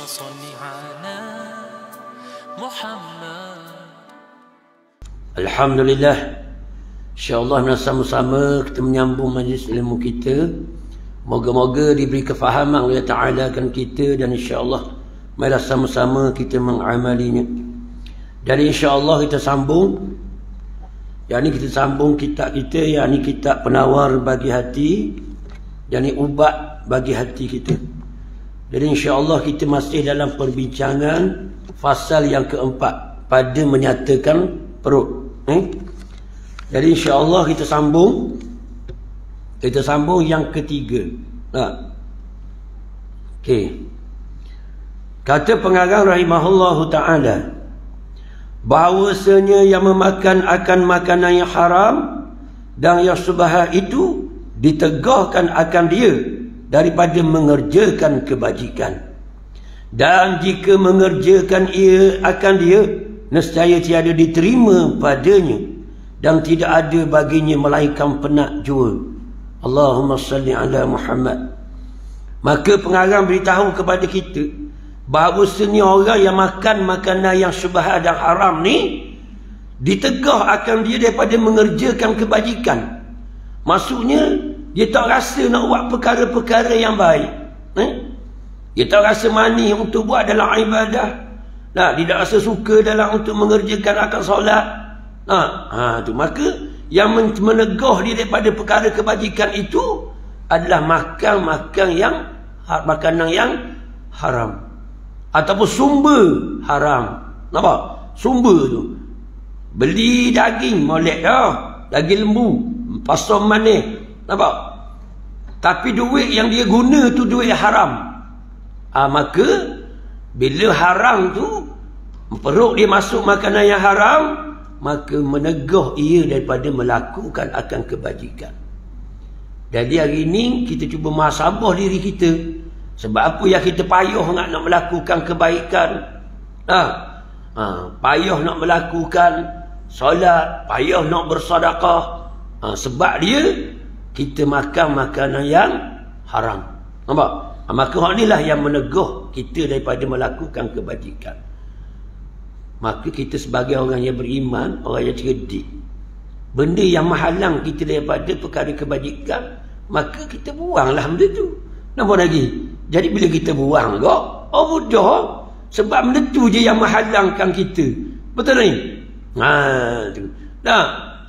صل على محمد. Alhamdulillah, insyaAllah sama-sama kita menyambung majlis ilmu kita. Moga-moga diberi kefahaman oleh Ta'ala kan kita, dan insyaAllah marilah sama-sama kita mengamalinya. Jadi insyaAllah kita sambung, yakni kita sambung kitab kita, yakni kitab penawar bagi hati, yakni ubat bagi hati kita. Jadi insyaAllah kita masih dalam perbincangan fasal yang keempat pada menyatakan perut. Jadi insyaAllah kita sambung yang ketiga. Okey. Kata pengarang rahimahullahu ta'ala, bahawasanya yang memakan akan makanan yang haram dan yang subhat itu ditegahkan akan dia daripada mengerjakan kebajikan. Dan jika mengerjakan ia akan dia, nescaya tiada diterima padanya dan tidak ada baginya melainkan penat jua. Allahumma salli ala Muhammad. Maka pengarang beritahu kepada kita bahawasanya orang yang makan makanan yang syubhat dan haram ni ditegah akan dia daripada mengerjakan kebajikan. Maksudnya dia tak rasa nak buat perkara-perkara yang baik. Dia tak rasa manis untuk buat dalam ibadah. Dia tak rasa suka dalam untuk mengerjakan akan solat. Tu maka yang menegah dia daripada perkara kebajikan itu adalah makanan yang haram ataupun sumber haram. Nampak? Sumber tu. Beli daging molek dah, daging lembu, pasal manis. Nampak? Tapi duit yang dia guna tu duit haram. Maka bila haram tu, perut dia masuk makanan yang haram, maka menegah ia daripada melakukan akan kebajikan. Jadi hari ini kita cuba muhasabah diri kita. Sebab apa yang kita payah nak melakukan kebaikan, payah nak melakukan solat, payah nak bersedekah, sebab dia kita makan makanan yang haram. Nampak? Maka hal inilah yang menegah kita daripada melakukan kebajikan. Maka kita sebagai orang yang beriman, orang yang cerdik, benda yang menghalang kita daripada perkara kebajikan, maka kita buanglah benda tu. Nampak lagi? Jadi bila kita buang kok, mudah. Sebab benda tu je yang menghalangkan kita. Betul ni? Tu.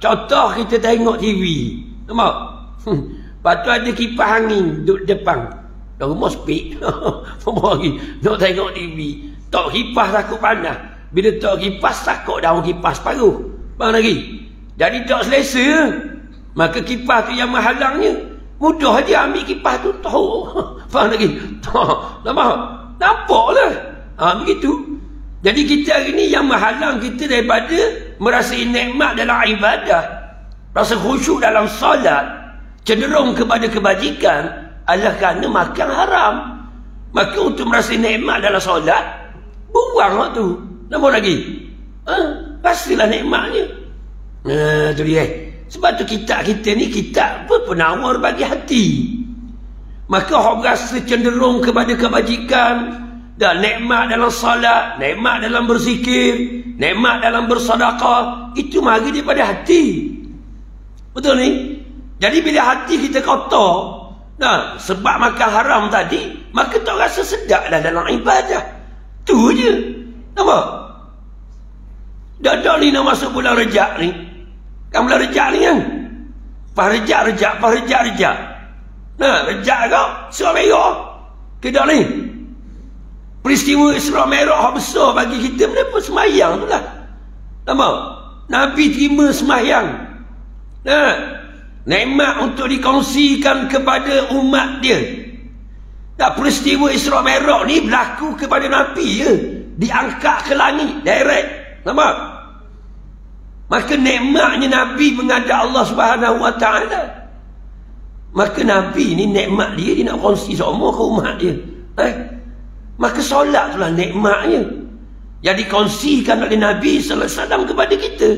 Contoh kita tengok TV. Nampak? Lepas tu ada kipas angin duduk depan. Dah rumah sepik. Nampak lagi? Nak tengok TV. Tok kipas takut panas. Bila tok kipas takut daun kipas paruh. Faham lagi? Jadi tak selesa. Maka kipas tu yang menghalangnya. Mudah je ambil kipas tu. Faham lagi? Nampak lah. Begitu. Jadi kita hari ni yang menghalang kita daripada merasai nikmat dalam ibadah, rasa khusyuk dalam solat, cenderung kepada kebajikan, adalah kerana makan haram. Maka untuk merasai nikmat dalam solat, buang waktu. Nampak lagi? Rasalah nikmatnya. Tu dia. Sebab tu kitab kita ni kitab penawar bagi hati. Maka orang rasa cenderung kepada kebajikan dan nikmat dalam salat, nikmat dalam berzikir, nikmat dalam bersedekah, itu mari daripada hati. Betul ni? Jadi bila hati kita kotor, sebab makan haram tadi, maka tak rasa sedap dah dalam ibadah. Tu je. Nampak? Dah ni nak masuk bulan Rejab ni. Kan bulan Rejab ni kan? Pas Rejab. Rejab kau, Isra Merah. Kedak ni. Peristiwa Isra Merah yang besar bagi kita, kenapa semayang tu lah. Nampak? Nabi terima semayang. Nikmat untuk dikongsikan kepada umat dia. Peristiwa Isra Merah ni berlaku kepada Nabi je. Diangkat ke langit, direct. Nampak? Maka nikmatnya Nabi menghadap Allah Subhanahu Wa Taala. Maka Nabi ni nikmat dia nak kongsi semua ke umat dia. Maka solat itulah nikmatnya yang dikongsikan oleh Nabi sallallahu alaihi wasallam kepada kita.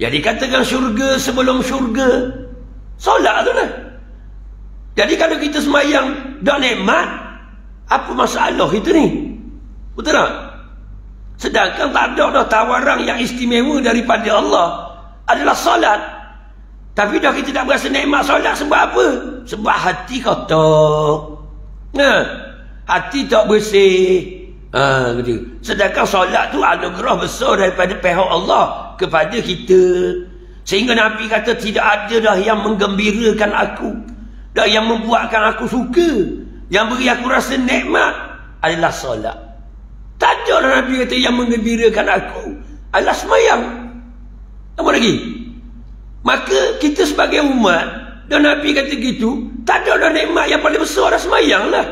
Jadi katakan syurga sebelum syurga, solat tu lah. Jadi kalau kita semayang dah nikmat, Apa masalah kita ni? Betul tak? Sedangkan tak ada dah tawaran yang istimewa daripada Allah adalah solat. Tapi dah kita tak berasa nikmat solat sebab apa? Sebab hati kotor. Hati tak bersih. Gitu. Sedangkan solat tu anugerah besar daripada pihak Allah kepada kita. Sehingga Nabi kata tidak ada dah yang menggembirakan aku, dah yang membuatkan aku suka, yang beri aku rasa nikmat adalah solat. Tak ada dah Nabi kata yang menggembirakan aku adalah semayang. Apa lagi? Maka kita sebagai umat, dan Nabi kata gitu, tak ada dah nikmat yang paling besar dah semayang lah.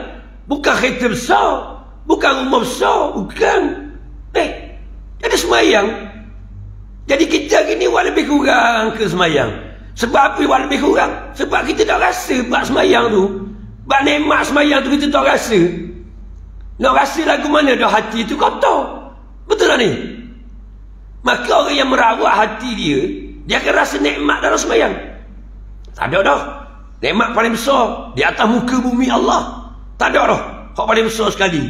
Bukan kereta besar, bukan rumah besar, bukan. Jadi semayang. Jadi kita gini buat lebih kurang ke semayang. Sebab apa buat lebih kurang? Sebab kita tak rasa buat semayang tu, buat nikmat semayang tu kita tak rasa. Nak rasa lagu mana dah hati tu kotor. Betul tak ni? Maka orang yang merawat hati dia akan rasa nikmat dalam semayang. Tak ada dah nikmat paling besar di atas muka bumi Allah. Tak ada dah hak paling besar sekali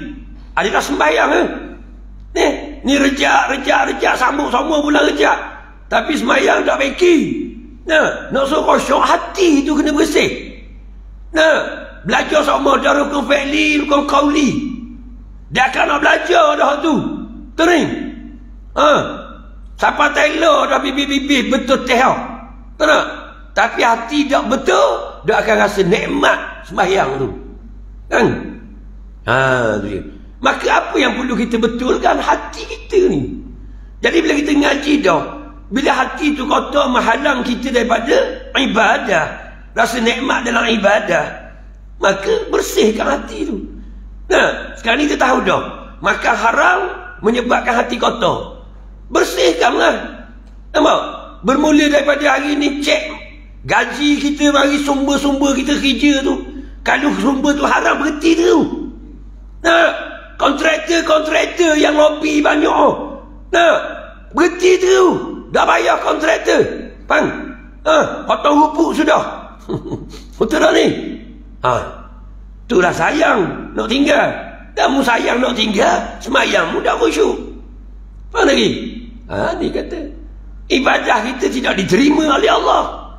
adalah sembahyang. Ni rejak sambung semua bulan rejak, tapi semayang tak beki. Nak suruh khusyuk hati tu kena bersih. Belajar sama dah rukun fi'li, rukun qawli. Dia akan nak belajar dah tu. Tering. Siapa telur dah bibir-bibir betul tehau. Tak? Tapi hati tak betul, dia akan rasa nikmat sembahyang tu. Kan? Tu dia. Maka apa yang perlu kita betulkan? Hati kita ni. Jadi bila kita ngaji dah, bila hati tu kotor menghalang kita daripada ibadah, rasa nikmat dalam ibadah, maka bersihkan hati tu. Sekarang ni kita tahu dah, makan haram menyebabkan hati kotor. Bersihkanlah. Nampak? Bermula daripada hari ni cek gaji kita, bagi sumber-sumber kita kerja tu. Kalau sumber tu haram, berhenti tu. Kontraktor yang lobby banyak. Berhenti tu. Dah bayar kontraktor. Faham? Potong rupuk sudah. Betul tak ni? Itulah sayang nak tinggal. Kamu sayang nak tinggal, semayangmu dah khusyuk. Faham lagi? Ni kata ibadah kita tidak diterima oleh Allah.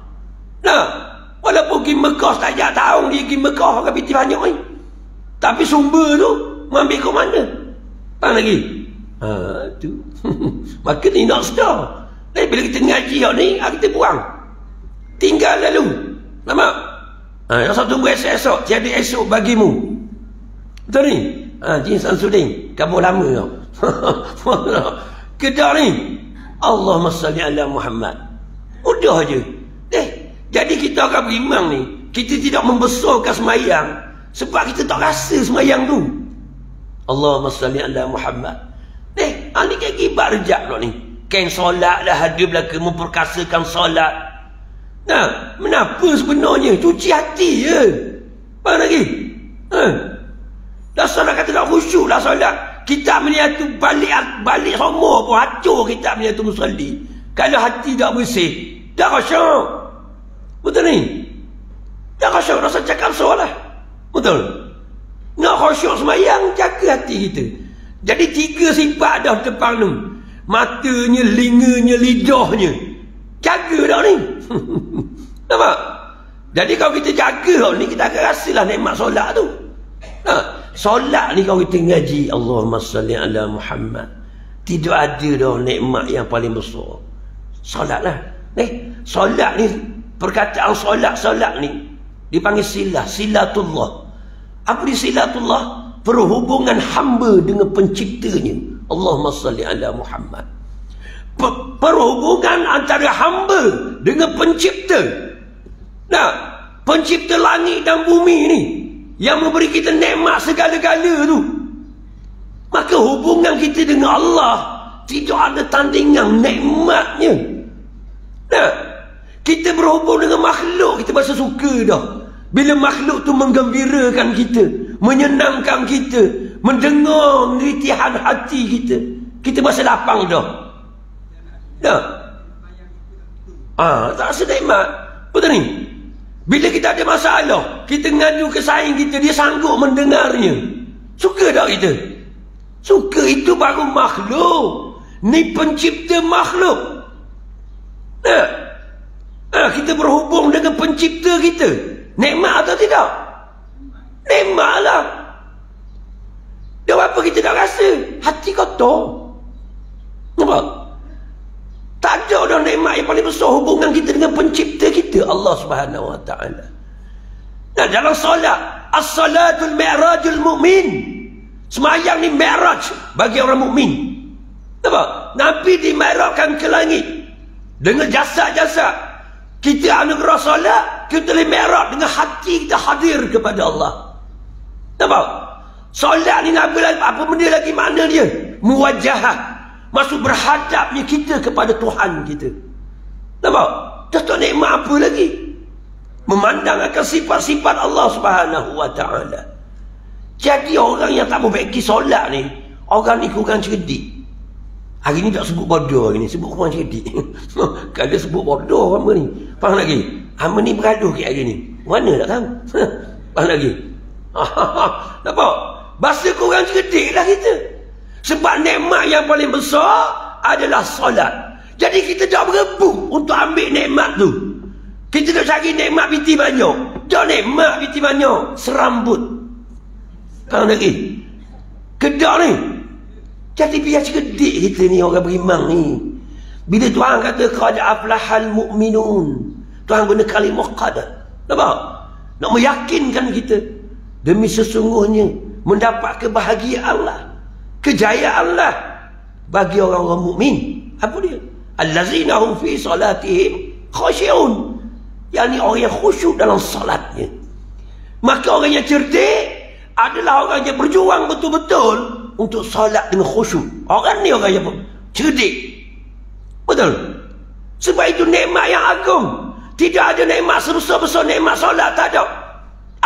Walaupun pergi Mekah setiap tahun dia pergi Mekah akan piti banyak ni, tapi sumber tu mengambil ke mana? Faham lagi? Tu. Maka ni nak sedar. Dan bila kita ngaji ni, kita buang. Tinggal lalu. Nampak? Yang satu tunggu esok-esok, tiada esok bagimu. Betul ni? Jin Samsudin, kamu lama kau. Kedah ni. Allahumma salli ala Muhammad. Mudah je. Jadi kita akan beriman ni, kita tidak membesarkan semayang sebab kita tak rasa semayang tu. Allahumma salli ala Muhammad. Ni kan gibat rejak pula ni. Kan solat dah ada belaka memperkasakan solat. Kenapa sebenarnya? Cuci hati je. Faham lagi? Dah solat kata tak khusyuk lah solat. Kitab ni tu balik semua pun hancur kitab ni tu musalli. Kalau hati tak bersih, dah khusyuk. Betul ni? Dah khusyuk, rasa cakap solat. Betul? Nak khusyuk semayang, jaga hati kita. Jadi 3 sifat dah depan tu. Matanya, linganya, lidahnya. Jaga dah ni. Nampak? Jadi kalau kita jaga dah ni, kita akan rasalah nikmat solat tu. Solat ni kalau kita ngaji, Allahumma salli ala Muhammad, tidak ada dah nikmat yang paling besar. Solat lah. Solat ni, perkataan solat ni dipanggil silatullah. Apa dia silatullah? Perhubungan hamba dengan penciptanya. Allahumma salli ala Muhammad. Perhubungan antara hamba dengan pencipta. Pencipta langit dan bumi ni, yang memberi kita nikmat segala-gala tu. Maka hubungan kita dengan Allah tidak ada tandingan nikmatnya. Kita berhubung dengan makhluk, kita berasa suka dah. Bila makhluk tu menggembirakan kita, menyenangkan kita, mendengar ritihan hati kita, kita berasa lapang dah. Tak rasa nikmat. Betul ni? Bila kita ada masalah, kita ngadu ke saing kita, dia sanggup mendengarnya. Suka tak kita? Suka, itu baru makhluk. Ni pencipta makhluk. Kita berhubung dengan pencipta kita. Nikmat atau tidak? Nikmat lah. Dan apa kita tak rasa? Hati kotor. Nampak? Tak ada dah nikmat yang paling besar hubungan kita dengan pencipta kita, Allah Subhanahu Wa Taala. Nah, dalam solat, as-salatul mi'rajul mu'min. Semayang ni mi'raj bagi orang mukmin. Nampak? Nabi dimi'rajkan ke langit dengan jasad-jasad. Kita anugerah solat, kita boleh mi'raj dengan hati kita hadir kepada Allah. Nampak? Solat ni Nabi lagi apa benda lagi makna dia? Muwajjahah. Maksud berhadapnya kita kepada Tuhan kita. Nampak? Tak nikmat apa lagi? Memandang akan sifat-sifat Allah Subhanahu Wa Taala. Jadi orang yang tak membaiki solat ni, orang ni kurang cerdik. Hari ni tak sebut bodoh, hari ni sebut kurang cerdik. Kalau sebut bodoh apa ni? Faham lagi? Hamba ni beraduh ke hari ni? Mana tak tahu? Faham lagi? Nampak? Bahasa kurang cerdik lah kita. Sebab nikmat yang paling besar adalah solat. Jadi kita tak berebut untuk ambil nikmat tu. Kita tak cari nikmat binti banyak. Tak nikmat binti banyak. Serambut. Faham lagi? Kedak ni. Jadi biar cerdik kita ni, orang beriman ni. Bila Tuhan kata qad aflahal mu'minun, Tuhan guna kalimah qad. Nampak? Nak meyakinkan kita. Demi sesungguhnya mendapat kebahagiaan lah, kejayaan lah bagi orang-orang mukmin. Apa dia? Allazina hum fi salatihim khashi'un. Yang ni orang yang khusyuk dalam salatnya. Maka orang yang cerdik adalah orang yang berjuang betul-betul untuk salat dengan khusyuk. Orang ni orang yang cerdik. Betul? Sebab itu nikmat yang agung. Tidak ada nikmat sebesar-besar nikmat salat, tak ada.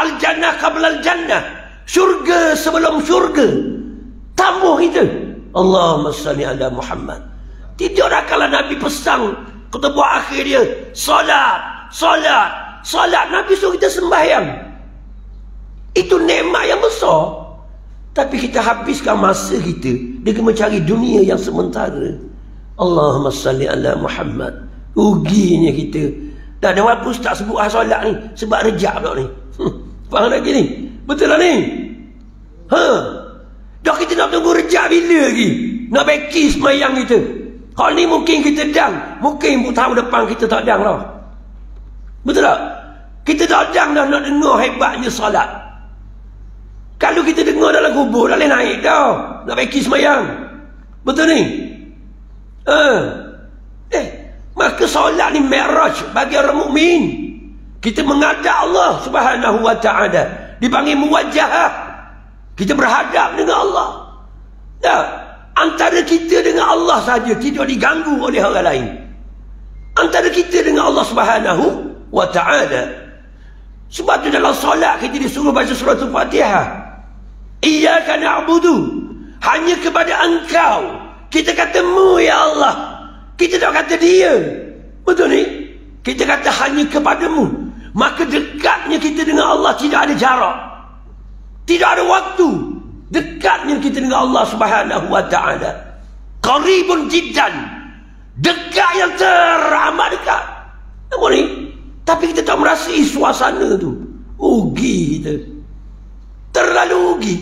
Al-jannah qabla al-jannah. Syurga sebelum syurga. Tambah kita. Allahumma salli ala Muhammad. Tidak ada kala Nabi pesan khutbah akhir dia, salat, salat, salat. Nabi suruh kita sembahyang. Itu nikmat yang besar. Tapi kita habiskan masa kita dengan mencari dunia yang sementara. Allahumma salli ala Muhammad. Ruginya kita. Dan ada apa ustaz sebut solat ni? Sebab rejak pula ni. Faham lagi ni? Betul lah ni? Dah kita nak tunggu rejak bila lagi? Nak beki semayang kita. Kalau ni mungkin kita dang. Mungkin tahun depan kita tak dang lah. Betul tak? Kita tak dang dah nak dengar hebatnya solat. Kalau kita dengar dalam kubur, dah boleh naik dah. Nak beki semayang. Betul ni? Maka solat ni mi'raj bagi orang mukmin. Kita menghadap Allah Subhanahu Wa Taala. Dipanggil muwajjahah. Kita berhadap dengan Allah. Ya, antara kita dengan Allah saja, tidak diganggu oleh orang lain. Antara kita dengan Allah Subhanahu Wa Taala. Sebab tu dalam solat kita disuruh baca surah Al-Fatihah. Iyyaka na'budu. Hanya kepada Engkau kita kata mu ya Allah. Kita tak kata dia. Betul ni? Kita kata hanya kepadamu. Maka dekatnya kita dengan Allah tidak ada jarak. Tidak ada waktu. Dekatnya kita dengan Allah Subhanahu Wa Taala. Qaribun jiddan. Dekat yang teramat dekat. Apa ni? Tapi kita tak merasai suasana tu. Rugi kita. Terlalu rugi.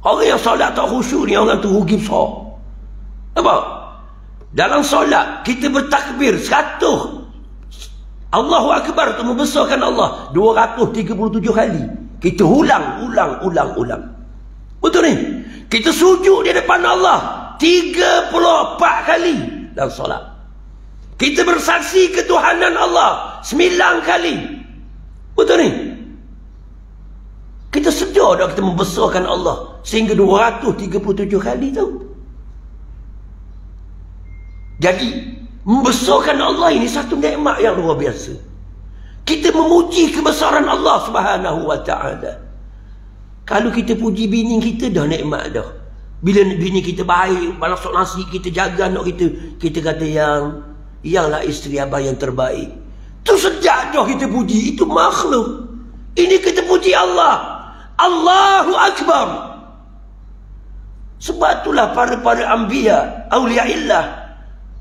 Orang yang solat tak khusyuk ni, orang tu rugi besar. Apa? Dalam solat kita bertakbir 100. Allahu Akbar tu membesarkan Allah 237 kali. Kita ulang. Betul ni? Kita sujud di depan Allah 34 kali dalam solat. Kita bersaksi ketuhanan Allah 9 kali. Betul ni? Kita sedar dah kita membesarkan Allah sehingga 237 kali tu. Jadi membesarkan Allah ini satu nikmat yang luar biasa. Kita memuji kebesaran Allah Subhanahu Wa Taala. Kalau kita puji bini kita dah nikmat dah. Bila bini kita baik, masak nasi kita jaga anak kita kata yanglah isteri abang yang terbaik. Tu sejak dah kita puji, itu makhluk. Ini kita puji Allah. Allahu Akbar. Sebab itulah para anbiya, awliya illah,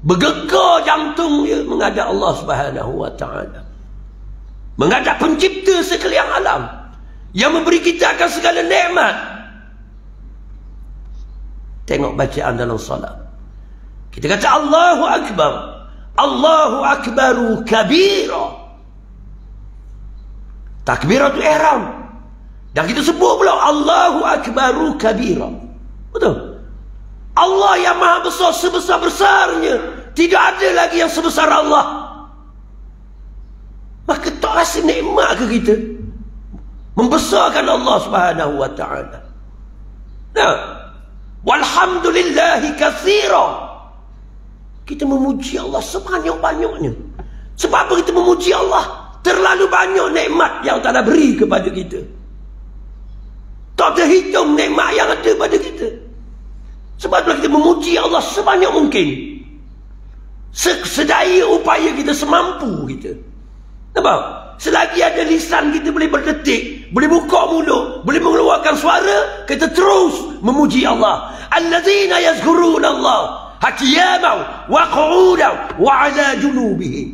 bergegar jantung dia menghadap Allah Subhanahu wa ta'ala, menghadap pencipta sekalian alam yang memberi kita akan segala nikmat. Tengok bacaan dalam salat. Kita kata Allahu Akbar, Allahu Akbaru kabira. Takbiratul ihram. Dan kita sebut pula Allahu Akbaru kabira. Betul? Allah yang maha besar sebesar-besarnya. Tidak ada lagi yang sebesar Allah. Maka tak rasa nikmat ke kita membesarkan Allah Subhanahu wa ta'ala? Nah, walhamdulillahi katsira. Kita memuji Allah sebanyak-banyaknya. Sebab apa kita memuji Allah? Terlalu banyak nikmat yang Allah beri kepada kita. Tak terhitung nikmat yang ada pada kita. Sebab itulah kita memuji Allah sebanyak mungkin. Sedaya upaya kita, semampu kita. Nampak? Selagi ada lisan kita boleh berdetik, boleh buka mulut, boleh mengeluarkan suara, kita terus memuji Allah. Allazina yazkuruna Allah qiyaman wa qu'udan wa 'ala junubihim.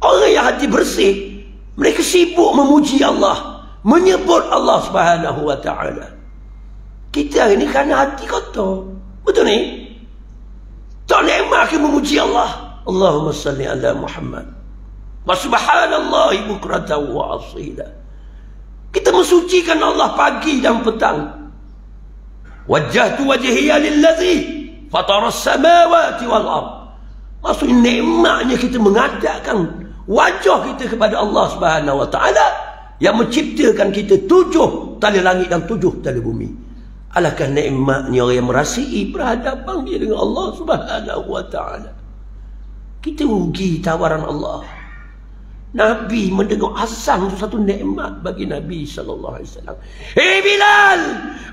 Orang yang hati bersih, mereka sibuk memuji Allah, menyebut Allah Subhanahu wa ta'ala. Kita hari ni kerana hati kotor. Betul ni? Tak nikmat ke memuji Allah? Allahumma salli ala Muhammad wa subhanallahi bukratan wa asila. Kita mensucikan Allah pagi dan petang. Wajjahtu wajhiya lillazi fatara as-samawati wal ard. Maksudnya nikmatnya kita menghadapkan wajah kita kepada Allah Subhanahu wa ta'ala yang menciptakan kita 7 tali langit dan 7 tali bumi. Alangkah nikmatnya orang yang merasai berhadapan dia dengan Allah Subhanahu wa ta'ala. Kita rugi tawaran Allah. Nabi mendengar azan itu satu nikmat bagi Nabi sallallahu alaihi wasallam. Hei Bilal,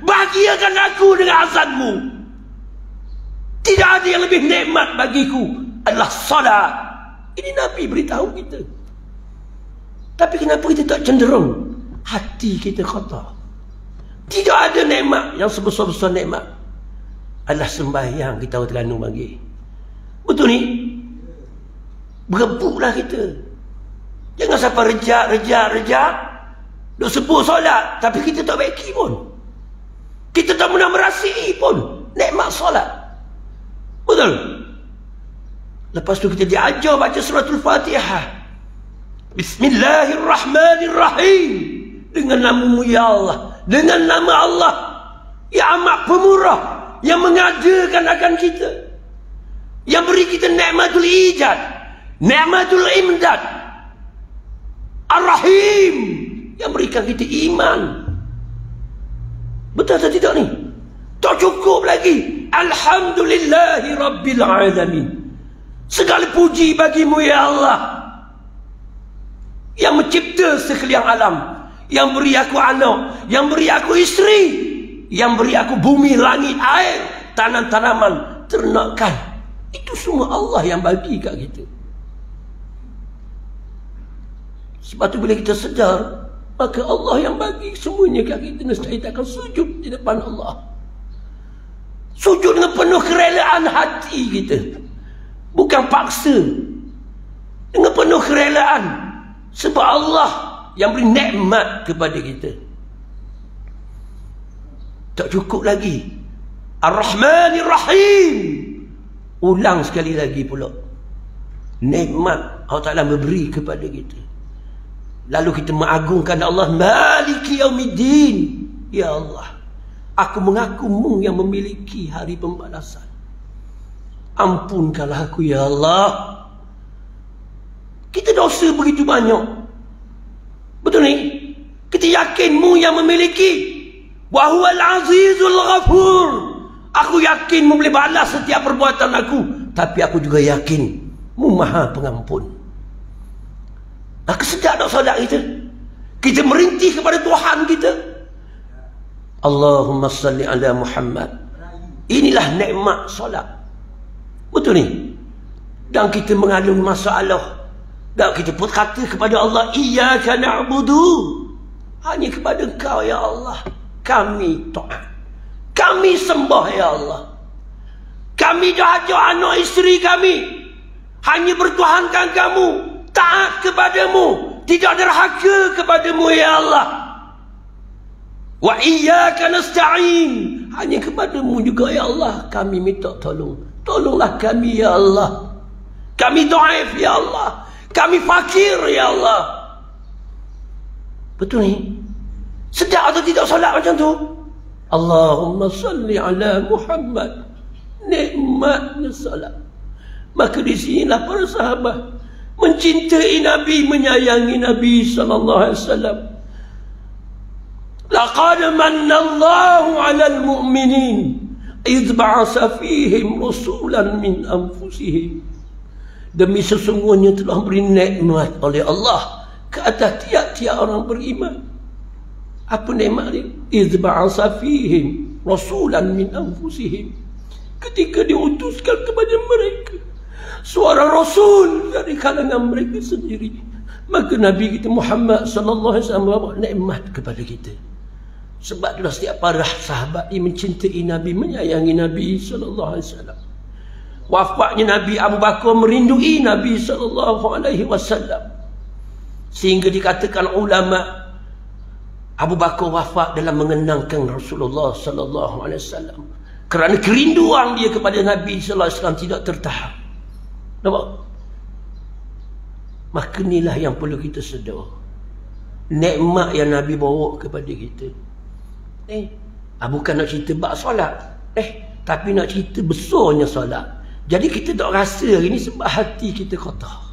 bahagiakan aku dengan azanmu. Tidak ada yang lebih nikmat bagiku adalah salat. Ini Nabi beritahu kita. Tapi kenapa kita tak cenderung? Hati kita kotor. Tidak ada nikmat yang sebesar-besar nikmat adalah sembahyang kita orang Terengganu bagi. Betul ni? Berebutlah kita. Jangan sampai rejak. Duk sebut solat, tapi kita tak baiki pun. Kita tak pernah merasai pun nikmat solat. Betul? Lepas tu kita diajar baca suratul Fatihah. Bismillahirrahmanirrahim. Dengan nama-Mu ya Allah, dengan nama Allah yang amat pemurah, yang mengadakan akan kita, yang beri kita nikmatul ijad, nikmatul imdad, Ar-Rahim, yang berikan kita iman. Betul atau tidak ni? Tak cukup lagi. Alhamdulillahi Rabbil Alamin. Segala puji bagimu ya Allah, yang mencipta sekalian alam, yang beri aku anak, yang beri aku isteri, yang beri aku bumi, langit, air, tanam-tanaman, ternakan. Itu semua Allah yang bagi kat kita. Sebab tu bila kita sedar, maka Allah yang bagi semuanya kat kita, nescaya kita akan sujud di depan Allah. Sujud dengan penuh kerelaan hati kita, bukan paksa, dengan penuh kerelaan. Sebab Allah yang beri nikmat kepada kita. Tak cukup lagi. Ar-Rahmanir-Rahim. Ulang sekali lagi pula. Nikmat Allah Ta'ala memberi kepada kita. Lalu kita mengagungkan Allah. Maliki Yaumiddin. Ya Allah, aku mengaku-Mu yang memiliki hari pembalasan. Ampunkanlah aku ya Allah. Kita dosa begitu banyak. Betul ni? Kita yakin-Mu yang memiliki. Wa huwal azizul ghafur. Aku yakin Mu boleh balas setiap perbuatan aku. Tapi aku juga yakin Mu maha pengampun. Aku sedar tak solat kita? Kita merintih kepada Tuhan kita. Allahumma salli ala Muhammad. Inilah nikmat solat. Betul ni? Dan kita mengalami masalah. Dan kita pun kata kepada Allah, Iyyaka na'budu. Hanya kepada Engkau ya Allah kami taat, kami sembah ya Allah. Kami dah ajak anak isteri kami hanya bertuhankan kamu, taat kepadamu, tidak derhaka kepadamu ya Allah. Wa iyyaka nasta'in, hanya kepadamu juga ya Allah kami minta tolong. Tolonglah kami ya Allah. Kami dhaif ya Allah, kami fakir ya Allah. Betul ni? Sedap atau tidak solat macam tu? Allahumma salli ala Muhammad. Nikmatnya solat. Maka di sinilah para sahabat mencintai Nabi, menyayangi Nabi sallallahu alaihi wasallam. Laqad manna Allahu 'alal mu'minin idh ba'atsa fihim rasulan min anfusihim. Demi sesungguhnya telah beri nikmat oleh Allah ke atas tiap-tiap orang beriman. Apa nikmat dia? Idh ba'atsa fihim rasulan min anfusihim. Ketika diutuskan kepada mereka seorang rasul dari kalangan mereka sendiri, maka Nabi kita Muhammad sallallahu alaihi wasallam membawa nikmat kepada kita. Sebab itulah setiap para sahabat ini mencintai Nabi, menyayangi Nabi sallallahu alaihi wasallam. Wafatnya Nabi Abu Bakar merindui Nabi sallallahu alaihi wasallam. Sehingga dikatakan ulama, Abu Bakar wafat dalam mengenangkan Rasulullah sallallahu alaihi wasallam. Kerana kerinduan dia kepada Nabi sallallahu alaihi wasallam tidak tertahan. Nampak? Maka inilah yang perlu kita sedar. Nikmat yang Nabi bawa kepada kita. Bukan nak cerita bab solat. Tapi nak cerita besarnya solat. Jadi kita tak rasa hari ni sebab hati kita kotor.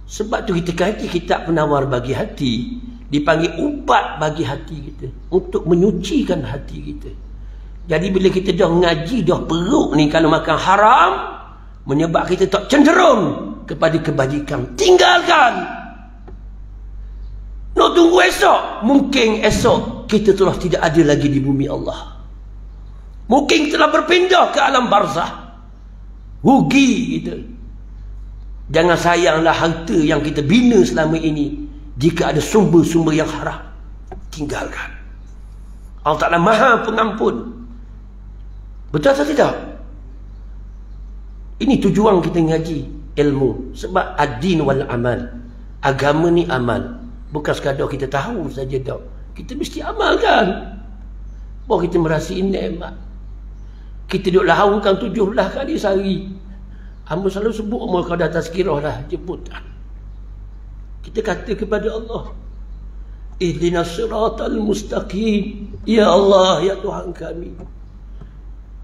Sebab tu kita kaji kitab penawar bagi hati. Dipanggil ubat bagi hati kita. Untuk menyucikan hati kita. Jadi bila kita dah ngaji, dah peruk ni kalau makan haram, menyebab kita tak cenderung kepada kebajikan. Tinggalkan. Nak tunggu esok. Mungkin esok kita telah tidak ada lagi di bumi Allah. Mungkin telah berpindah ke alam barzah. Rugi kita. Jangan sayanglah harta yang kita bina selama ini. Jika ada sumber-sumber yang haram, tinggalkan. Allah Ta'ala Maha Pengampun. Betul atau tidak? Ini tujuan kita ngaji ilmu. Sebab ad-din wal amal. Agama ni amal. Bukan sekadar kita tahu saja tak. Kita mesti amalkan. Bahawa kita merasai nikmat. Kita duduk lahukan 17 kali sehari. Hamba selalu sebut umur qada tazkirah lah, jemputan. Kita kata kepada Allah, ihdinas siratal mustaqim. Ya Allah, ya Tuhan kami,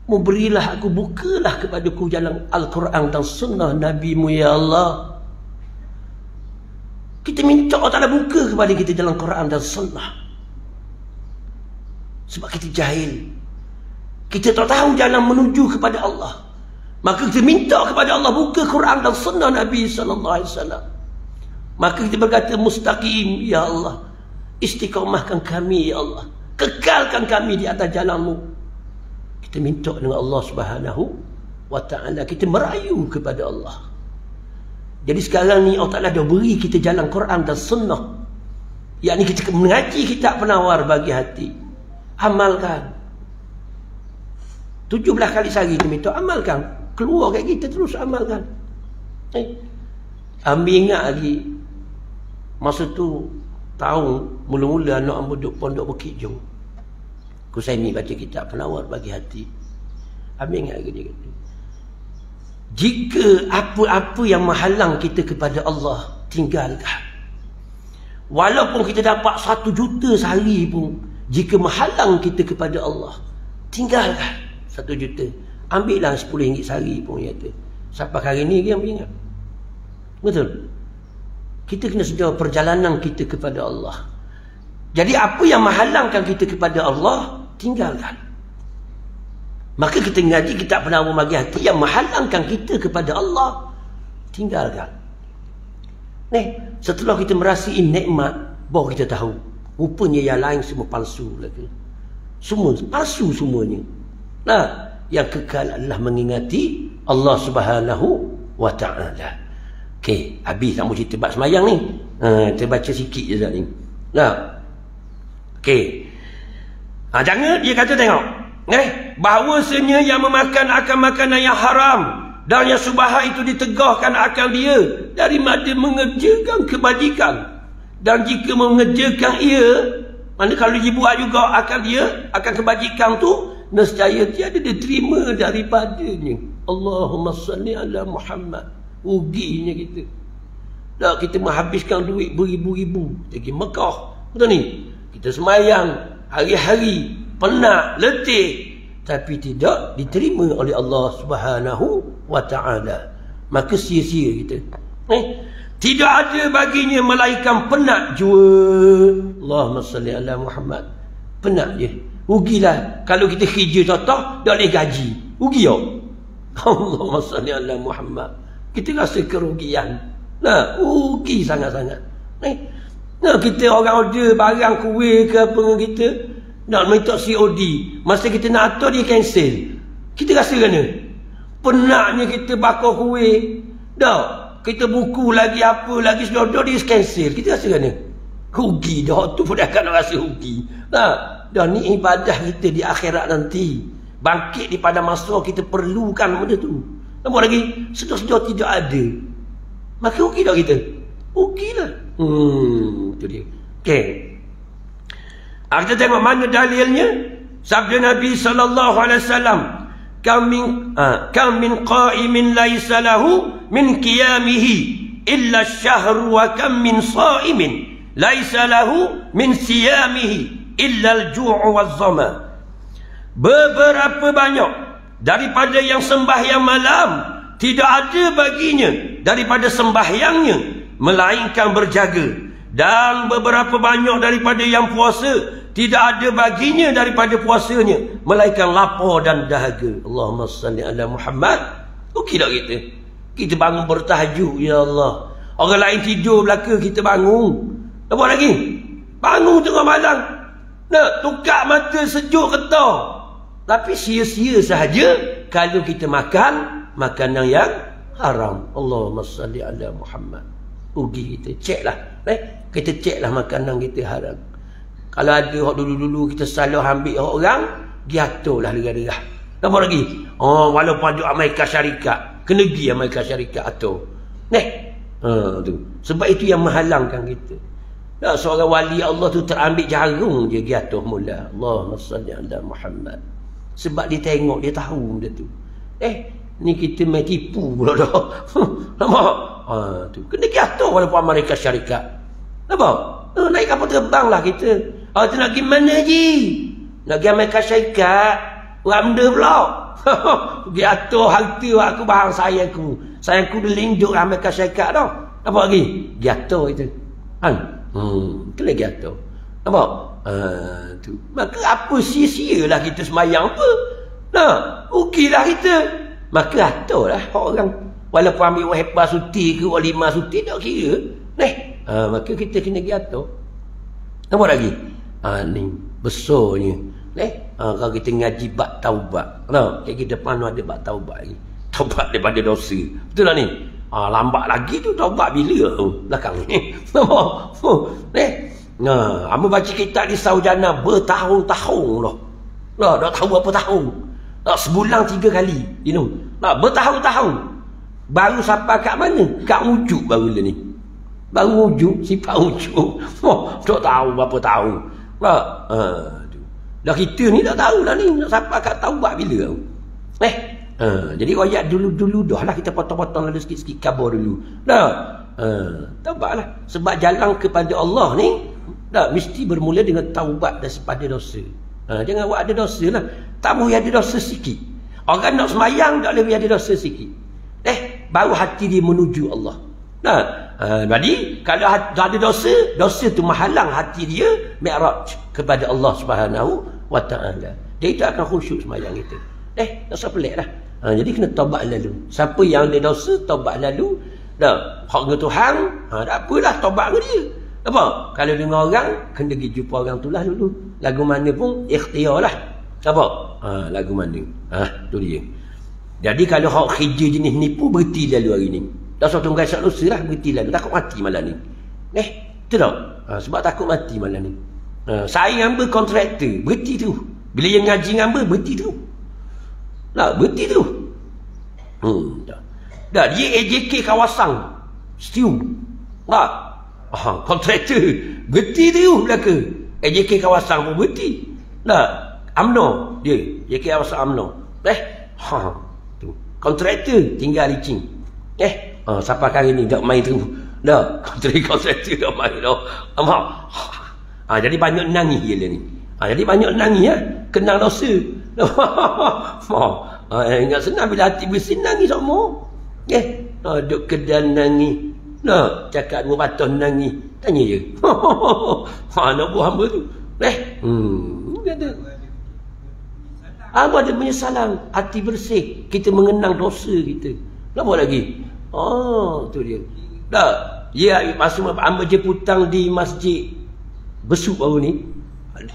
berilah aku, bukalah kepadaku jalan Al-Quran dan sunnah Nabi-Mu ya Allah. Kita minta Allah Ta'ala buka kepada kita jalan Quran dan sunnah. Sebab kita jahil. Kita tak tahu jalan menuju kepada Allah. Maka kita minta kepada Allah buka Quran dan sunnah Nabi sallallahu alaihi wasallam. Maka kita berkata mustaqim ya Allah. Istiqamahkan kami ya Allah. Kekalkan kami di atas jalan-Mu. Kita minta dengan Allah Subhanahu wa ta'ala. Kita merayu kepada Allah. Jadi sekarang ni Allah Ta'ala dah beri kita jalan Quran dan sunnah. Yang ni kita mengaji kitab penawar bagi hati. Amalkan. 17 kali sehari kita minta amalkan. Keluar kat kita terus amalkan. Ambil ingat lagi. Masa tu tahun mula-mula anak ambil duduk pondok Bukit Jong. Kusaimi baca kitab penawar bagi hati. Ambil ingat lagi dia kata, jika apa-apa yang menghalang kita kepada Allah, tinggalkan. Walaupun kita dapat 1 juta sehari pun, jika menghalang kita kepada Allah, tinggalkan 1 juta. Ambillah RM10 sehari pun, dia kata. Sampai hari ni dia ambil ingat. Betul? Kita kena sedar perjalanan kita kepada Allah. Jadi apa yang menghalangkan kita kepada Allah, tinggalkan. Maka kita ngaji kitab penawar bagi hati yang menghalangkan kita kepada Allah, tinggalkan. Setelah kita merasai nikmat, baru kita tahu rupanya yang lain semua palsu lagi. Semua palsu semuanya. Yang kekal adalah mengingati Allah Subhanahu wa ta'ala. Okey, habis nak cerita bab semayang ni. Kita baca sikit je dah ni. Okey. Jangan dia kata tengok. Bahawasanya yang memakan akan makanan yang haram dan yang subahah itu ditegahkan akan dia daripada mengerjakan kebajikan. Dan jika mengerjakan ia, mana kalau dibuat juga akan dia, akan kebajikan tu, nescaya tiada diterima daripadanya. Allahumma salli ala Muhammad. Ruginya kita. Dah kita menghabiskan duit beribu-ribu pergi Mekah. Betul ni? Kita semayang hari-hari, penat, letih, tapi tidak diterima oleh Allah Subhanahu wa taala. Maka sia-sia kita. Tidak ada baginya melainkan penat jua. Allahumma salli ala Muhammad. Penat je. Rugilah kalau kita kerja tak dah boleh gaji. Rugi tak? Allahumma salli ala Muhammad. Kita rasa kerugian. Rugi sangat-sangat. Kita orang order barang kuih ke apa dengan kita, nak minta COD, masa kita nak atur dia cancel. Kita rasa kena penatnya kita bakar kuih, dah kita buku lagi apa lagi sudah dia cancel. Kita rasa kena rugi dah tu pun akan rasa rugi. Dah ni ibadah kita di akhirat nanti, bangkit di pada masa kita perlukan benda tu. Nampak lagi sedar-sedar tidak ada, maka rugi dah kita. Rugilah. Itu dia. Okey. Kita tengok mana dalilnya. Sabda Nabi sallallahu alaihi wasallam, kam min qa'imin laisa lahu min qiyamihi illa ash-shahr wa kam min sha'imin laisa lahu min siyamihi illa al-ju' waz-zama. Beberapa banyak daripada yang sembahyang malam tidak ada baginya daripada sembahyangnya melainkan berjaga, dan beberapa banyak daripada yang puasa tidak ada baginya daripada puasanya melainkan lapar dan dahaga. Allahumma salli ala Muhammad. Okey tak kita? Kita bangun bertahajud, ya Allah. Orang lain tidur belaka, kita bangun. Apa lagi? Bangun tengah malam. Nak tukar mata sejuk getah. Tapi sia-sia sahaja kalau kita makan makanan yang haram. Allahumma salli ala Muhammad. Rugi kita. Cek lah. Kita cek lah makanan kita haram. Kalau ada orang dulu-dulu kita salah ambil orang, diatur lah derah-derah. Apa lagi? Walaupun ada Amerika Syarikat, kena pergi Amerika Syarikat atur. Tu. Sebab itu yang menghalangkan kita. Seorang wali Allah tu terambil jarum je diatur mula. Allahumma salli ala Muhammad. Sebab dia tengok, dia tahu benda tu. Ni kita main tipu pula dah. Nampak? Tu. Kena diatur walaupun Amerika Syarikat. Nampak? Naik kapal terbang lah kita. Tu nak pergi mana je? Nak pergi Amerika Syarikat. Orang benda pula. Pergi atur harta aku, bahang sayangku. Sayangku dia linduk Amerika Syarikat tau. Apa lagi? Pergi atur kita. Kena pergi atur. Nampak? Tu. Maka apa sia-sialah kita semayang apa? Rugilah kita. Maka atur lah orang. Walaupun ambil wahibah suti ke walimah suti, tak kira. Maka kita kena pergi atur. Nampak lagi? Ni besarnya. Kalau kita ngaji bab taubat. Kayak depan ada bab taubat lagi. Taubat daripada dosa. Betul tak ni? Lambat lagi tu taubat bila? Belakang ni. Nampak? Amba baca kitab di Saujana bertahun-tahun lah. Dah tahu berapa tahun. Sebulan 3 kali. Bertahun-tahun. Baru sampai kat mana? Kat wujud baru ni. Baru wujud, sifat wujud. Tak tahu berapa tahun. Dah kita ni tak tahu lah ni. Nak sampai kat taubat bila. Jadi ayat dulu-dulu dah lah. Kita potong-potong lalu sikit-sikit kabar dulu. Taubat lah. Sebab jalan kepada Allah ni mesti bermula dengan taubat daripada dosa. Jangan buat ada dosa lah. Tak boleh ada dosa sikit. Orang nak semayang tak boleh ada dosa sikit. Baru hati dia menuju Allah. Jadi kalau ada dosa, dosa tu menghalang hati dia mi'raj kepada Allah Subhanahu wa taala. Dia tak akan khusyuk semayang kita. Dosa pelik lah. Jadi kena taubat lalu. Siapa yang ada dosa, taubat lalu. Hak dengan Tuhan, tak apalah taubat dengan dia. Apa? Kalau dengan orang, kena pergi jumpa orang tu lah dulu. Lagu mana pun ikhtiar lah. Apa? Lagu mana? Tu dia. Jadi kalau hak kerja jenis nipu, berhenti lalu hari ni. Dah suatu tunggai sak dosa lah, berhenti lalu. Takut mati malam ni. Betul tak? Sebab takut mati malam ni. Saya hamba kontraktor, berhenti tu. Bila yang ngaji hamba, berhenti tu. Berhenti tu. Dah, dia AJK kawasan Setiu. Kontraktor, berhenti tu belaka. AJK kawasan pun berhenti. UMNO dia, AJK kawasan UMNO. Tu. Kontraktor tinggal licin. Siapa kali ni tak main tu. Kontraktor tak main dah. Jadi banyak nangis dia ni. Jadi banyak nangis ya. Kenal dosa. Ingat senang bila hati bersih nangis semua. Duk kedal nangis. Cakap 2 patah nangis. Tanya je. Nak buat hamba tu. Kata. Ada penyesalan, hati bersih, kita mengenang dosa kita. Nak buat lagi? Tu dia. Masa hamba je putang di masjid Besuk baru ni,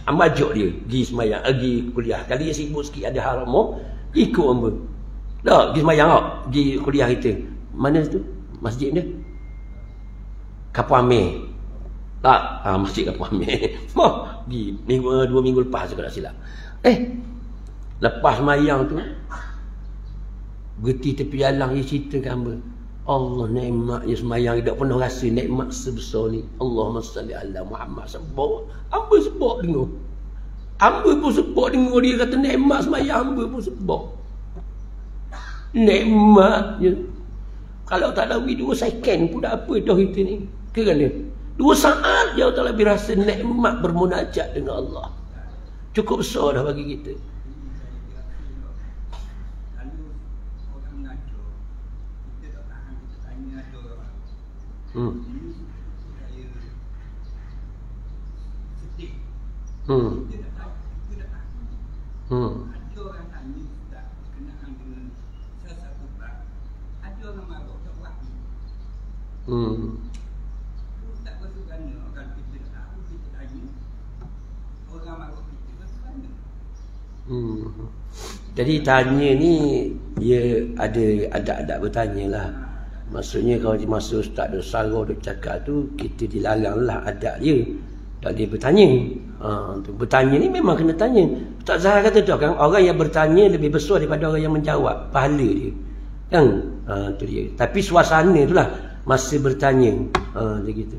hamba ajak dia pergi semayang, pergi kuliah. Kali dia sibuk sikit ada haram, ikut hamba. Pergi semayang pergi kuliah kita. Mana tu? Masjid dia? Kapau Amir. Masjid Kapau Amir. Pergi 2 minggu lepas juga tak silap. Lepas semayang tu, berhenti tepi jalan, dia ceritakan hamba, Allah nikmat je semayang, tak pernah rasa nikmat sebesar ni. Allahumma salli ala Muhammad. Sebab hamba sebab dengar. Hamba pun sebab dengar dia kata nikmat semayang, hamba pun sebab. Nikmat je. Kalau tak ada 2 second pun tak apa dah kita ni. Kan dia? 2 saat je tak lebih rasa nikmat bermunajat dengan Allah. Cukup besar dah bagi kita. Ada orang tanya tak berkenaan dengan sesuatu bab. Ada orang marah tak buat. Tak bersukan orang kita tahu kita tanya. Orang marah kita bersukan. Jadi tanya ni dia ada adab-adab bertanya lah. Maksudnya kalau di masa Ustaz ada sarah dia cakap tu, kita dilaranglah adab dia. Tak dia bertanya. Bertanya ni memang kena tanya. Ustaz Zahar kata tu kan, orang yang bertanya lebih besar daripada orang yang menjawab. Pahala dia. Kan? Tu dia. Tapi suasana tu lah masa bertanya. Dia gitu.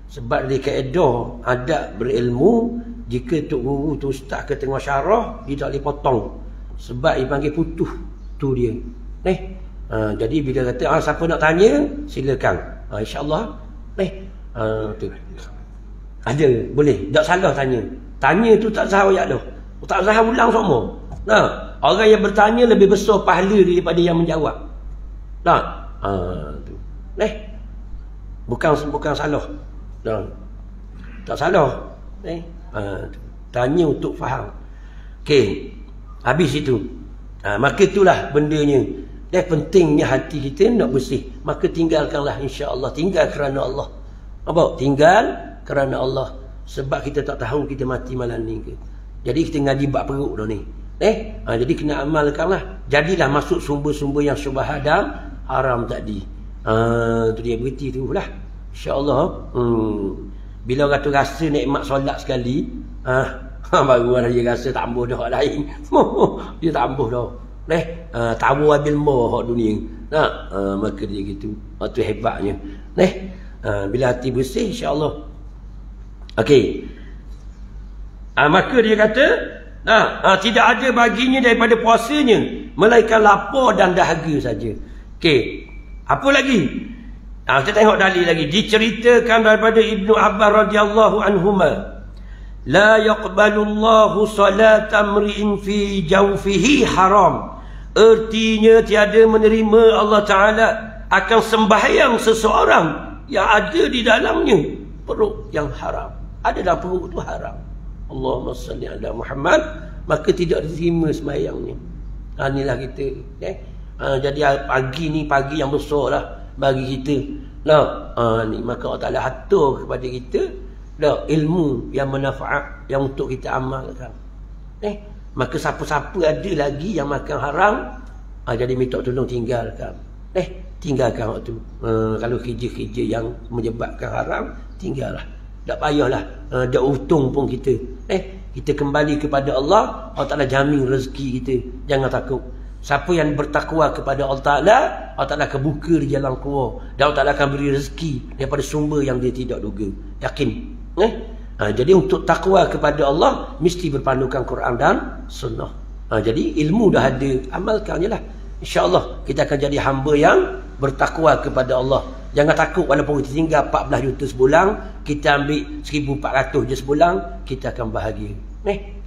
Sebab dia kaedah adab berilmu, jika Tok Guru tu Ustaz ke tengah syarah, dia tak boleh potong. Sebab dia panggil putus. Tu dia. Jadi bila kata siapa nak tanya, silakan. InsyaAllah. Tu. Ada, boleh. Tak salah tanya. Tanya tu tak sah ayat dah. Tak sah ulang semua. Orang yang bertanya lebih besar pahala daripada yang menjawab. Tu. Bukan salah. Tak salah. Tanya untuk faham. Okey. Habis itu. Maka itulah bendanya. Pentingnya hati kita nak bersih. Maka tinggalkanlah insya-Allah. Tinggal kerana Allah. Apa? Tinggal kerana Allah. Sebab kita tak tahu kita mati malam ni ke. Jadi kita ngaji bab perut dah ni. Jadi kena amalkanlah. Jadilah masuk sumber-sumber yang syubhat dan haram tadi. Tu dia berhenti tu lah. InsyaAllah. Bila kata rasa nikmat solat sekali, baru dia rasa tambah dah lain. Dia tambah dah. Tahu ambil moh dunia. Maka dia gitu. Itu hebatnya. Bila hati bersih insya-Allah. Okey. Maka dia kata, tidak ada baginya daripada puasanya melainkan lapar dan dahaga saja. Okey. Apa lagi? Kita tengok dalil lagi. Diceritakan daripada Ibnu Abbas radhiyallahu anhuma, la yaqbalullahu salata mri'in fi jawfihi haram. Artinya tiada menerima Allah Ta'ala akan sembahyang seseorang yang ada di dalamnya perut yang haram. Ada dalam perut itu haram. Allahumma salli ala Muhammad. Maka tidak diterima sembahyangnya. Inilah kita. Jadi pagi ni pagi yang besar lah bagi kita. Ni maka Allah Ta'ala atur kepada kita ilmu yang manfaat yang untuk kita amalkan. Maka siapa-siapa ada lagi yang makan haram, jadi minta tolong tinggalkan. Tinggalkan waktu. Kalau kerja-kerja yang menyebabkan haram, tinggallah. Tak payahlah dak untung pun kita. Kita kembali kepada Allah, Allah Ta'ala jamin rezeki kita. Jangan takut. Siapa yang bertakwa kepada Allah Ta'ala, Allah Ta'ala akan buka di jalan keluar. Dan Allah Ta'ala akan beri rezeki daripada sumber yang dia tidak duga. Yakin? Jadi untuk takwa kepada Allah, mesti berpandukan Quran dan Sunnah. Jadi ilmu dah ada, amalkan je lah. InsyaAllah kita akan jadi hamba yang bertakwa kepada Allah. Jangan takut walaupun kita tinggal 14 juta sebulan, kita ambil 1,400 je sebulan, kita akan bahagia.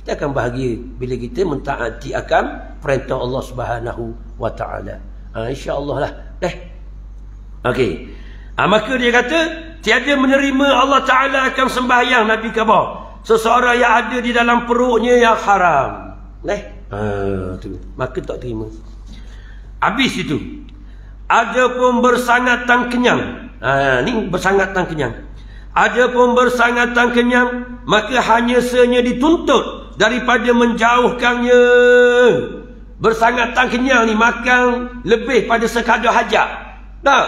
Kita akan bahagia bila kita mentaati akan perintah Allah Subhanahu wa taala. Insya-Allah lah. Okey. Maka dia kata tiada menerima Allah Taala akan sembahyang Nabi khabar seseorang yang ada di dalam perutnya yang haram. Tu. Maka tak terima. Habis itu. Adapun bersangatan kenyang. Ni bersangatan kenyang. Adapun bersangatan kenyang, maka hanya senya dituntut daripada menjauhkannya. Bersangatan kenyang ni makan lebih pada sekadar hajat. Tak?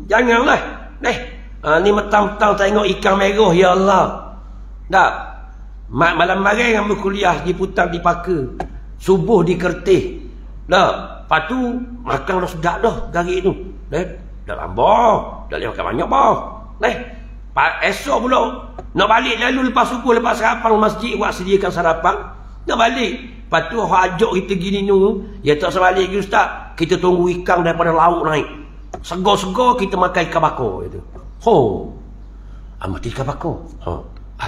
Janganlah. Ni metang-metang tengok ikan merah, ya Allah. Tak? Malam malam kamu kuliah di Putang di Paka. Subuh di Kertih. Tak? Lepas tu makan dah sedap dah garik tu. Dah lambah. Dah boleh makan banyak bah. Esok pula nak balik lalu lepas subuh, lepas sarapan masjid buat sediakan sarapan. Nak balik. Lepas tu orang ajak kita gini tu. Ya tak sebalik lagi ustaz. Kita tunggu ikan daripada laut naik. Segar-segar kita makan ikan bakar gitu. Mati ikan bakar.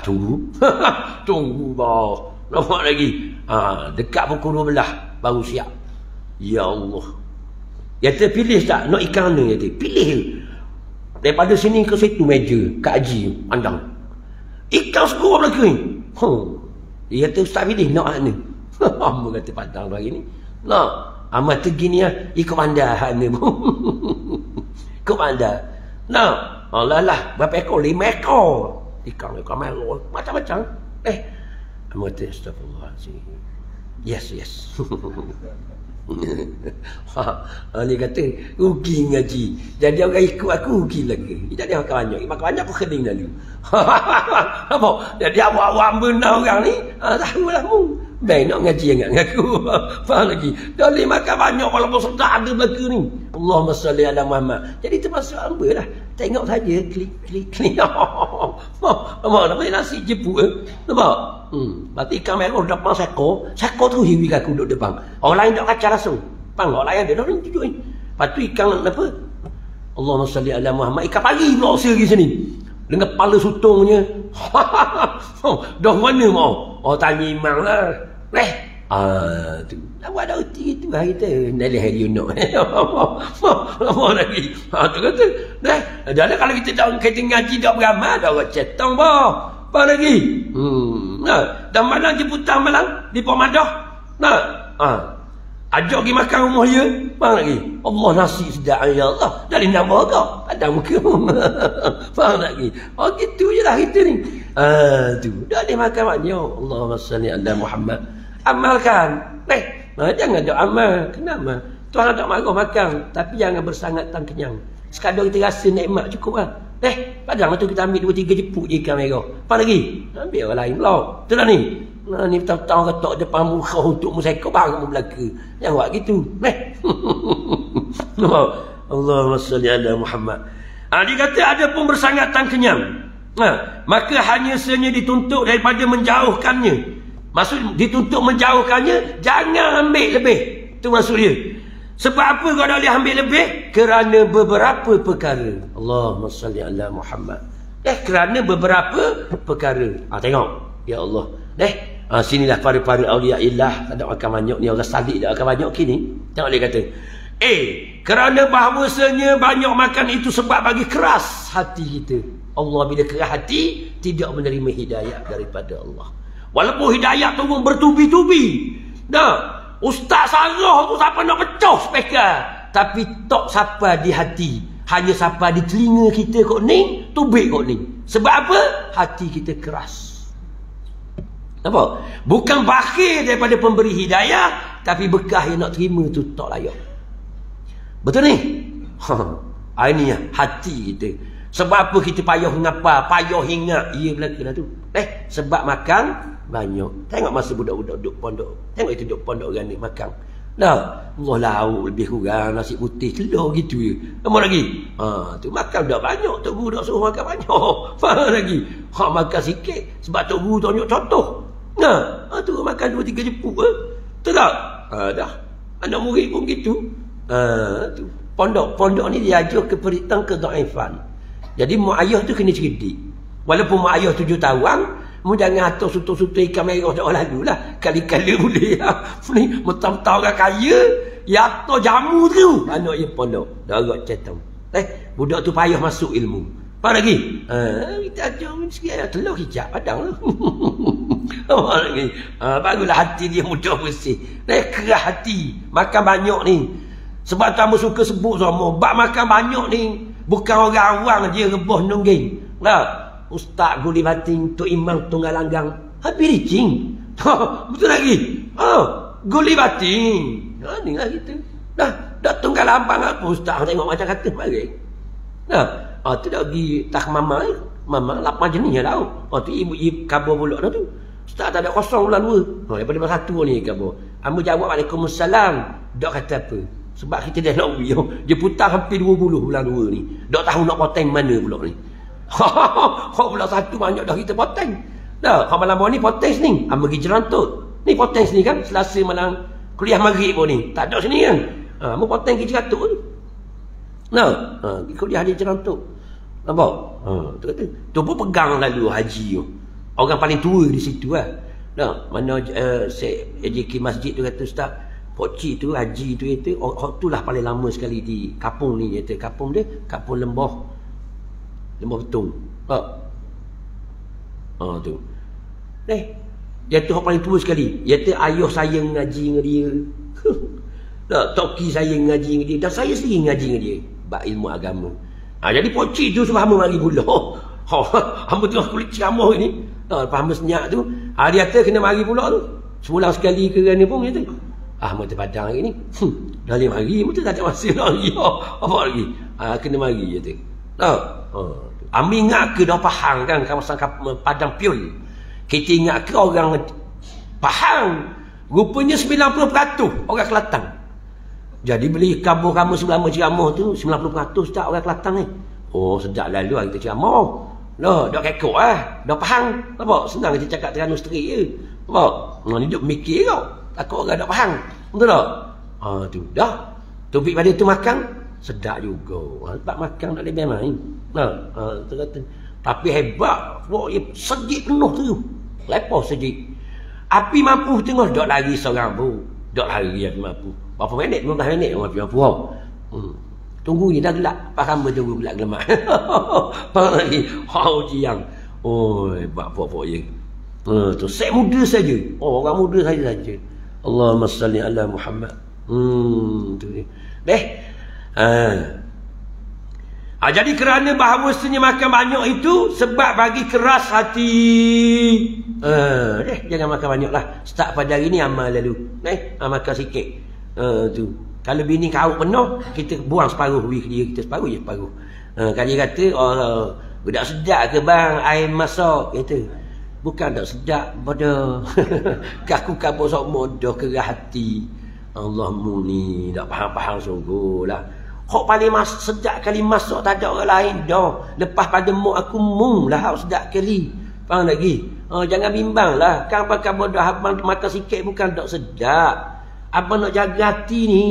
Tunggu. Tunggu bah. Nampak lagi. Dekat pukul 12 baru siap. Ya Allah. Dia pilih tak nak ikan mana dia? Pilih. Daripada sini ke situ meja Kak Haji pandang. Ikan segera belaka ni. Dia kata ustaz pilih nak mana? Hamba kata pandang hari ni. Nak. Amat tergini lah. Ikut bandar ni. Ikut bandar. Nak. Alah. Berapa ekor? 5 ekor. Ikan merah. Macam-macam. Amat kata astagfirullahaladzim. Yes. Dia kata rugi ngaji. Jadi orang ikut aku rugi lagi. Dia tak ada makan banyak. Makan banyak aku kening lalu. Apa? Jadi awak benar orang ni. Tahulah mu. Baik nak ngaji ingat aku. Faham lagi. Dah boleh makan banyak walaupun sedap ada belaka ni. Allahumma salli ala Muhammad. Jadi termasuk hamba lah. Tengok saja klik. Nampak nasi jeput. Nampak? Berarti ikan merah depan sekor tu hiwi aku duduk depan. Orang lain tak kacau langsung. Orang lain dia dah tunjuk ni. Lepas tu ikan apa? Allahumma salli ala Muhammad. Ikan pagi pula lagi sini. Dengan kepala sutungnya. Dah mana mau? Tanya imam lah. Tu. Awak dah reti gitu hari tu. Dari hari Yunus. Lama lagi. Tu kata. Jadi kalau kita tak ngaji tak beramal, dah orang cetong bah. Apa lagi? Dan malam jemputan malam di Pemadah. Ajak pergi makan rumah dia. Faham lagi? Allah nasi sedap ya Allah. Dari nama kau. Padang muka. Faham lagi? Gitu je lah kita ni. Tu. Dah dia makan banyak. Allahumma salli ala Muhammad. Amalkan. Jangan ada amal. Kenapa? Tuhan tak marah makan. Tapi jangan bersangatan kenyang. Sekadar kita rasa nikmat cukup lah. Padahal tu kita ambil 2-3 jeput je ikan merah. Apa lagi? Ambil orang lain pula. Tu lah ni. Ni petang-petang ketok depan muka untuk museka baru belaka. Jangan buat gitu. Allahumma salli ala Muhammad. Dia kata ada pun bersangatan kenyang. Maka hanya senya dituntut daripada menjauhkannya. Maksud dituntut menjauhkannya, jangan ambil lebih. Itu maksud dia. Sebab apa kau dah boleh ambil lebih? Kerana beberapa perkara. Allahumma salli ala Muhammad. Kerana beberapa perkara. Tengok. Ya Allah. Sinilah para-para awliya illah. Tak ada makan banyak ni. Orang salik tak makan banyak kini. Tengok dia kata. Kerana bahawasanya banyak makan itu sebab bagi keras hati kita. Allah bila keras hati, tidak menerima hidayah daripada Allah. Walaupun hidayah turun bertubi-tubi. Ustaz Sarah tu siapa nak pecah speaker. Tapi tak siapa di hati. Hanya siapa di telinga kita kot ni. Tubik kot ni. Sebab apa? Hati kita keras. Apa? Bukan bakhil daripada pemberi hidayah. Tapi bekah yang nak terima tu tak layak. Betul ni? Ini hati kita. Sebab apa kita payah ngapa? Payah ingat. Ia belaka lah tu. Sebab makan banyak. Tengok masa budak-budak duduk pondok. Tengok itu duduk pondok orang ni makan. Dah, Allah lauk lebih kurang nasi putih telur gitu je. Apa lagi? Tu makan dah banyak, tok guru dak suruh makan banyak. Faham lagi? Hak makan sikit sebab tok guru tunjuk contoh. Tu makan 2-3 jepuk betul tak? Dah. Anak murid pun gitu. Tu pondok ni diajar keperitan kedhaifan. Jadi mak ayah tu kena cerdik. Walaupun mak ayah 7 tahun, mu jangan atur sutu-sutu ikan merah dak lalu lah. Kali-kali boleh lah. Ni mentang-mentang orang kaya, ya atur jamu tu. Anak dia pondok. Darah cetang. Budak tu payah masuk ilmu. Apa lagi? Kita ajar sikit telur hijab padang tu. Apa lagi? Barulah hati dia mudah bersih. Kerah hati. Makan banyak ni. Sebab kamu suka sebut sama. Bak makan banyak ni. Bukan orang awam dia rebah nungging. Ustaz Guli Batin, Tok Imam Tunggal Langgang. Habis licing. Betul lagi. Guli Batin. Ni lah kita. Dah Tunggal Abang apa Ustaz tengok macam kata mari. Tu dah pergi tak mama. Mama 8 jenis dah tahu. Tu ibu khabar pula dah tu. Ustaz tak ada kosong bulan 2. Daripada 1 ni khabar. Amu jawab Waalaikumsalam. Dak kata apa? Sebab kita dah nak pergi. Dia putar hampir 20 bulan 2 ni. Dak tahu nak poteng mana pula ni. Kau bulan 1 banyak dah kita poteng. Dah, kau malam ni poteng ni. Amu pergi Jerantut. Ni poteng sini kan. Selasa malam kuliah maghrib pun ni. Tak ada sini kan. Amu poteng ke Jerantut ni. Kuliah di Jerantut. Nampak? Tu kata. Tu pun pegang lalu haji tu. Orang paling tua di situ lah. Mana JK Masjid tu kata Ustaz. Pok Cik tu, haji tu kata, tu lah paling lama sekali di kampung ni. Kata kampung dia, kampung Lembah Betung. Tu. Dia tu paling tua sekali. Dia tu ayah saya ngaji dengan dia. Toki saya ngaji dengan dia. Dan saya sendiri ngaji dengan dia. Bak ilmu agama. Jadi Pok Cik tu sebab hamba mari pula. Hamba tengah kulit ceramah ni. Hamba senyap tu. Dia kata kena mari pula tu. Sebulan sekali ke ni pun dia tu. Mata padang hari ni. Dah 5 hari. Mata tak ada masa lagi. Apa lagi? Kena mari je tu. Ami ingat ke dah faham kan kawasan Padang Piul. Kita ingat ke orang faham. Rupanya 90% orang Kelantan. Jadi beli kabur kamu selama ceramah tu 90% tak orang Kelantan ni. Sejak lalu kita ceramah. Dah kekok dah faham. Nampak? Senang kita cakap Terengganu straight je. Nampak? Ni duk mikir kau. Takut orang tak faham. Betul tak? Tu dah. Topik pada tu makan sedap juga. Sebab makan tak boleh main. Tu kata. Tapi hebat. Sejik penuh tu. Lepas sejik. Api mampu tengok dok lari seorang pun. Dok lari api mampu. Berapa minit? 15 minit api mampu. Tunggu ni dah gelap. Faham tunggu gelap gelemak. Faham lagi. Jiang. Hebat pokok je. Tu set muda saja. Orang muda saja. Allahumma salli ala Muhammad. Tu ni. Jadi kerana bahawasanya makan banyak itu sebab bagi keras hati. Jangan makan banyak lah. Start pada hari ni amal lalu. Makan sikit. Tu. Kalau bini kau penuh, kita buang separuh wih dia, kita separuh je separuh. Kalau dia kata, budak sedap ke bang air masak, kata. Bukan tak sedap pada kaku kabur sok modoh kerah hati. Allahmu ni tak faham-faham sungguh lah. Kok paling sedap kali masak tak ada orang lain dah. Lepas pada mak aku mung lah sedap kali. Faham lagi? Jangan bimbang lah. Kan pakai bodoh abang makan sikit bukan tak sedap. Abang nak jaga hati ni.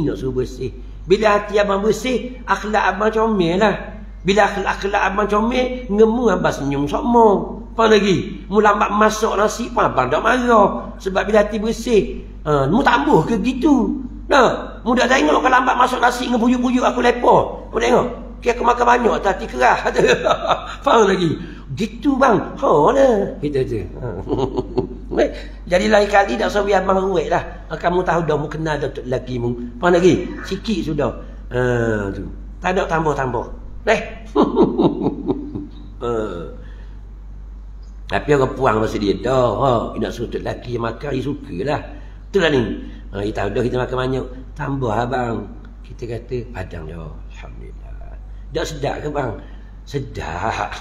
Nak suruh bersih. Bila hati abang bersih, akhlak abang comel lah. Bila akhlak abang comel, ngemu abang senyum sama. Faham lagi? Mu lambat masak nasi pun abang tak marah. Sebab bila hati bersih, mu tambah ke gitu. Mu dah tengok kalau lambat masak nasi ngebuyuk-buyuk aku lepas. Mu tengok. Kira aku makan banyak tak hati kerah. Faham lagi? Gitu bang. Lah. Gitu je. Jadi lain kali tak usah biar abang ruwet lah. Kamu tahu dah mu kenal Datuk lelaki mu. Faham lagi? Sikit sudah. Tu. Tak ada tambah-tambah. Tapi orang puang masa dia dah. Nak suruh lelaki yang makan, dia suka lah. Itulah ni. Kita tahu dah kita makan banyak. Tambah abang. Kita kata padang dah. Alhamdulillah. Dah sedap ke bang? Sedap.